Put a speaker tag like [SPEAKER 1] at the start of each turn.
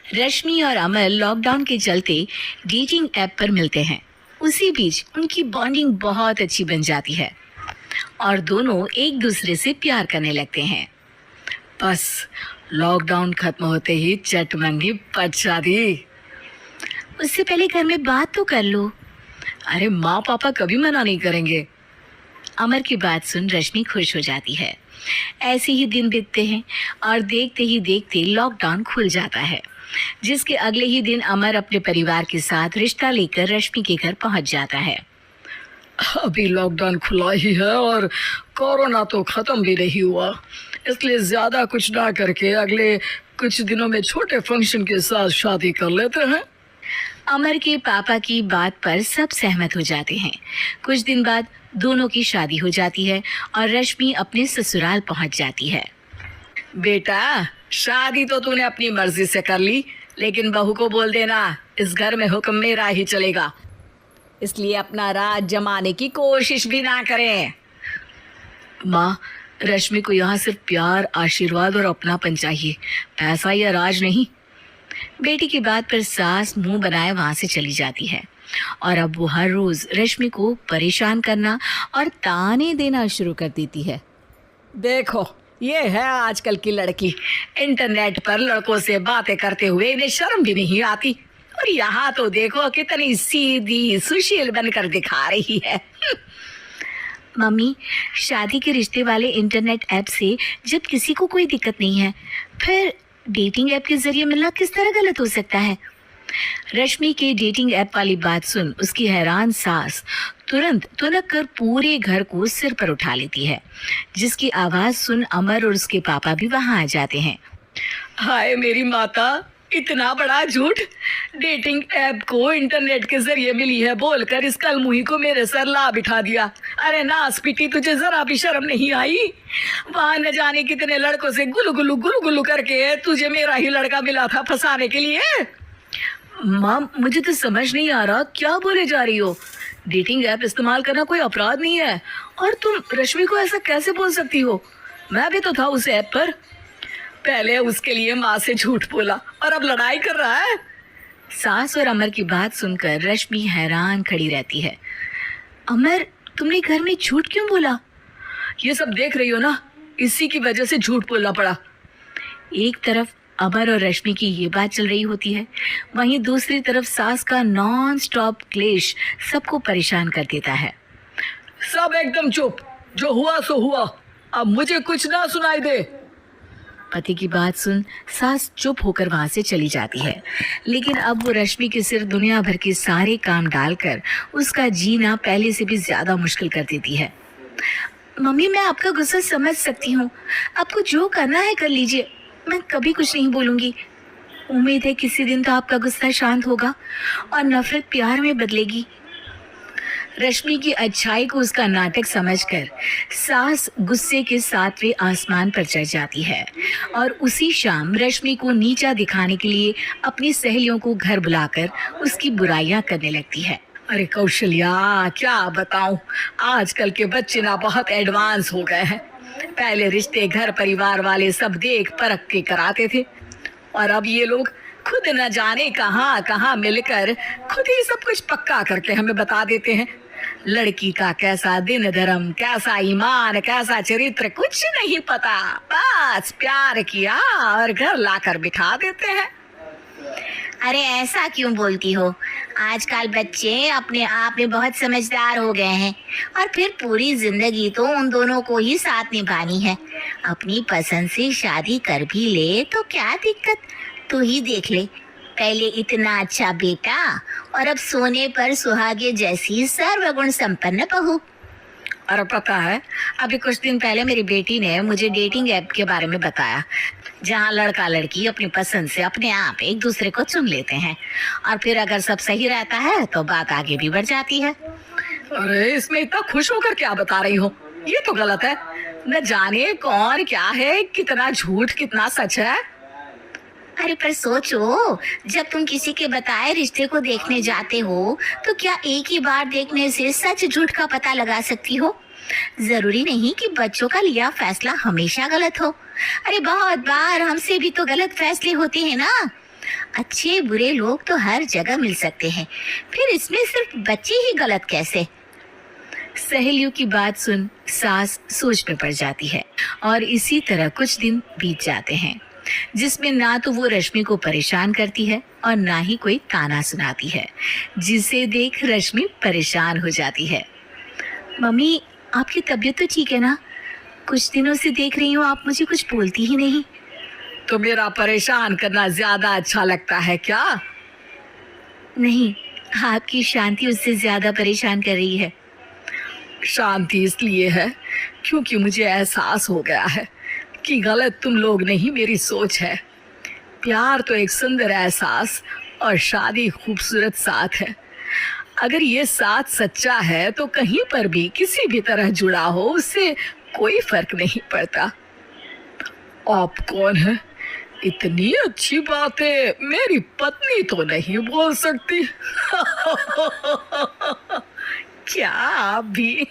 [SPEAKER 1] रश्मि और अमर लॉकडाउन के चलते डेटिंग ऐप पर मिलते हैं। उसी बीच उनकी बॉन्डिंग बहुत अच्छी बन जाती है और दोनों एक दूसरे से प्यार करने लगते हैं। बस लॉकडाउन खत्म होते ही चटमंगी पट शादी। उससे पहले घर में बात तो कर लो। अरे माँ पापा कभी मना नहीं करेंगे। अमर की बात सुन रश्मि खुश हो जाती है। ऐसे ही दिन बीतते हैं और देखते ही देखते लॉकडाउन खुल जाता है, जिसके अगले ही दिन अमर अपने परिवार के साथ रिश्ता लेकर रश्मि के घर पहुंच जाता है।
[SPEAKER 2] अभी लॉकडाउन खुला ही है और कोरोना तो खत्म भी नहीं हुआ, इसलिए ज्यादा कुछ ना करके अगले कुछ दिनों में छोटे फंक्शन के साथ शादी कर लेते हैं।
[SPEAKER 1] अमर के पापा की बात पर सब सहमत हो जाते हैं। कुछ दिन बाद दोनों की शादी हो जाती है और रश्मि अपने ससुराल पहुंच जाती है।
[SPEAKER 2] बेटा, शादी तो तूने अपनी मर्जी से कर ली, लेकिन बहू को बोल देना इस घर में हुक्म मेरा ही चलेगा, इसलिए अपना राज जमाने की कोशिश भी ना करें।
[SPEAKER 1] माँ, रश्मि को यहाँ सिर्फ प्यार, आशीर्वाद और अपनापन चाहिए, पैसा या राज नहीं। बेटी की बात पर सास मुंह बनाए वहां से चली जाती है और अब वो हर रोज रश्मि को परेशान करना और ताने देना शुरू कर देती है।
[SPEAKER 2] देखो, ये है आजकल की लड़की, इंटरनेट पर लड़कों से बातें करते हुए इन्हें शर्म भी नहीं आती, और यहाँ तो देखो कितनी सीधी सुशील बनकर दिखा रही है।
[SPEAKER 1] मम्मी, शादी के रिश्ते वाले इंटरनेट ऐप से जब किसी को कोई दिक्कत नहीं है, फिर डेटिंग ऐप के जरिए मिलना किस तरह गलत हो सकता है? रश्मि के डेटिंग ऐप वाली बात सुन उसकी हैरान सास तुरंत तुनक कर पूरे घर को सिर पर उठा लेती है, जिसकी आवाज सुन अमर और उसके पापा भी वहां आ जाते हैं।
[SPEAKER 2] हाय मेरी माता, इतना बड़ा झूठ! डेटिंग ऐप को इंटरनेट के जरिए मिली है बोलकर इस कलमुही को मेरे सर ला बिठा दिया। अरे नास पिटी, तुझे जरा भी शर्म नहीं आई? वहां न जाने कितने लड़कों से गुलू गुलू करके तुझे मेरा ही लड़का मिला था फंसाने के लिए।
[SPEAKER 1] माँ, मुझे तो समझ नहीं आ रहा क्या बोले जा रही हो। डेटिंग ऐप इस्तेमाल करना कोई अपराध नहीं है, और तुम रश्मि को ऐसा कैसे बोल सकती हो? मैं भी तो था उस ऐप पर।
[SPEAKER 2] पहले उसके लिए माँ से झूठ बोला और अब लड़ाई कर रहा है।
[SPEAKER 1] सास और अमर की बात सुनकर रश्मि हैरान खड़ी रहती है। अमर, तुमने घर में झूठ क्यों बोला?
[SPEAKER 2] ये सब देख रही हो ना, इसी की वजह से झूठ बोलना पड़ा।
[SPEAKER 1] एक तरफ अमर और रश्मि की ये बात चल रही होती है, वहीं दूसरी तरफ सास का नॉन स्टॉप क्लेश सबको परेशान कर देता है।
[SPEAKER 2] सब एकदम चुप, जो हुआ सो हुआ, अब मुझे कुछ ना सुनाई दे।
[SPEAKER 1] पति की बात सुन सास चुप होकर वहां से चली जाती है, लेकिन अब वो रश्मि के सिर दुनिया भर के सारे काम डालकर उसका जीना पहले से भी ज्यादा मुश्किल कर देती है। मम्मी, मैं आपका गुस्सा समझ सकती हूँ, आपको जो करना है कर लीजिए, मैं कभी कुछ नहीं बोलूंगी। उम्मीद है किसी दिन तो आपका गुस्सा शांत होगा और नफरत प्यार में बदलेगी। रश्मि की अच्छाई को उसका नाटक समझकर सास गुस्से के 7वें आसमान पर चढ़ जाती है और उसी शाम रश्मि को नीचा दिखाने के लिए अपनी सहेलियों को घर बुलाकर उसकी बुराइयां करने लगती है।
[SPEAKER 2] अरे कौशल्या, क्या बताऊं, आजकल के बच्चे ना बहुत एडवांस हो गए हैं। पहले रिश्ते घर परिवार वाले सब देख परख के कराते थे, और अब ये लोग खुद न जाने कहाँ कहाँ मिलकर खुद ही सब कुछ पक्का करके हमें बता देते हैं। लड़की का कैसा दिन धर्म, कैसा ईमान, कैसा चरित्र कुछ नहीं पता, बस प्यार किया और घर लाकर बिठा देते हैं।
[SPEAKER 3] अरे ऐसा क्यों बोलती हो? आजकल बच्चे अपने आप में बहुत समझदार हो गए हैं, और फिर पूरी जिंदगी तो उन दोनों को ही साथ निभानी है। अपनी पसंद से शादी कर भी ले तो क्या दिक्कत? तू ही देख ले, पहले इतना अच्छा बेटा और अब सोने पर सुहागे जैसी सर्वगुण संपन्न बहू।
[SPEAKER 1] और पता है, अभी कुछ दिन पहले मेरी बेटी ने मुझे डेटिंग ऐप के बारे में बताया, जहाँ लड़का लड़की अपनी पसंद से अपने आप एक दूसरे को चुन लेते हैं, और फिर अगर सब सही रहता है तो बात आगे भी बढ़ जाती है।
[SPEAKER 2] अरे इसमें इतना खुश होकर क्या बता रही हो? ये तो गलत है। न जाने कौन क्या है, कितना झूठ कितना सच है।
[SPEAKER 3] अरे पर सोचो, जब तुम किसी के बताए रिश्ते को देखने जाते हो तो क्या एक ही बार देखने से सच झूठ का पता लगा सकती हो? जरूरी नहीं कि बच्चों का लिया फैसला हमेशा गलत हो। अरे बहुत बार हमसे भी तो गलत फैसले होते हैं ना। अच्छे बुरे लोग तो हर जगह मिल सकते हैं, फिर इसमें सिर्फ बच्चे ही गलत कैसे?
[SPEAKER 1] सहेलियों की बात सुन सास सोच में पड़ जाती है और इसी तरह कुछ दिन बीत जाते हैं जिसमें ना तो वो रश्मि को परेशान करती है और ना ही कोई ताना सुनाती है, जिसे देख रश्मि परेशान हो जाती है। मम्मी, आपकी तबीयत तो ठीक है ना? कुछ दिनों से देख रही हूँ आप मुझे कुछ बोलती ही नहीं।
[SPEAKER 2] तो मेरा परेशान करना ज्यादा अच्छा लगता है क्या?
[SPEAKER 1] नहीं, आपकी शांति उससे ज्यादा परेशान कर रही है।
[SPEAKER 2] शांति इसलिए है क्योंकि मुझे एहसास हो गया है कि गलत तुम लोग नहीं, मेरी सोच है। प्यार तो एक सुंदर एहसास और शादी खूबसूरत साथ है। अगर ये साथ सच्चा है तो कहीं पर भी किसी भी तरह जुड़ा हो उससे कोई फर्क नहीं पड़ता। आप कौन है? इतनी अच्छी बातें मेरी पत्नी तो नहीं बोल सकती। क्या आप भी?